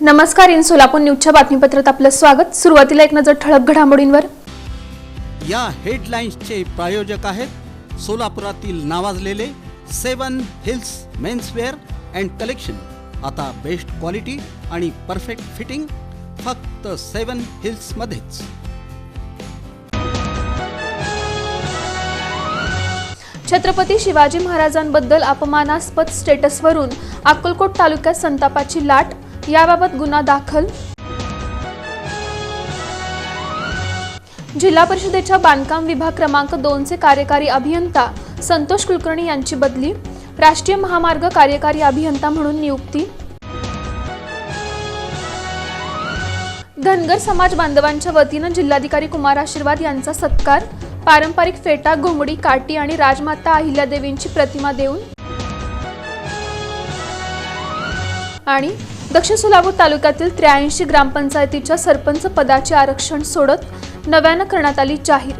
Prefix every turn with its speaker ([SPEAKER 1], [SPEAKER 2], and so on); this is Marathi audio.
[SPEAKER 1] नमस्कार, इन सोलापूर न्यूजच्या बातमीपत्रात आपलं स्वागत। सुरुवातीला एक नजर ठळक घडामोडींवर।
[SPEAKER 2] या हेडलाईन्सचे प्रायोजक आहेत सोलापुरातील नावाजलेले 7 हिल्स मेन्सवेअर अँड कलेक्शन। आता बेस्ट क्वालिटी आणि परफेक्ट फिटिंग फक्त 7 हिल्स मध्येच।
[SPEAKER 1] छत्रपती शिवाजी महाराजांबद्दल अपमानास्पद स्टेटसवरून अक्कलकोट तालुक्यात संतापाची लाट, याबाबत गुन्हा दाखल। जिल्हा परिषदेच्या बांधकाम विभाग क्रमांक 2 चे कार्यकारी अभियंता संतोष कुलकर्णी यांची बदली, राष्ट्रीय महामार्ग कार्यकारी अभियंता म्हणून नियुक्ती। धनगर समाज बांधवांच्या वतीने जिल्हाधिकारी कुमार आशीर्वाद यांचा सत्कार, पारंपरिक फेटा, घोंगडी, काठी आणि राजमाता अहिल्यादेवींची प्रतिमा देऊन। आणि दक्षिण सोलापूर तालुक्यातील 83 ग्रामपंचायतीच्या सरपंच पदाचे आरक्षण सोडत नव्याने करण्यात आली जाहीर।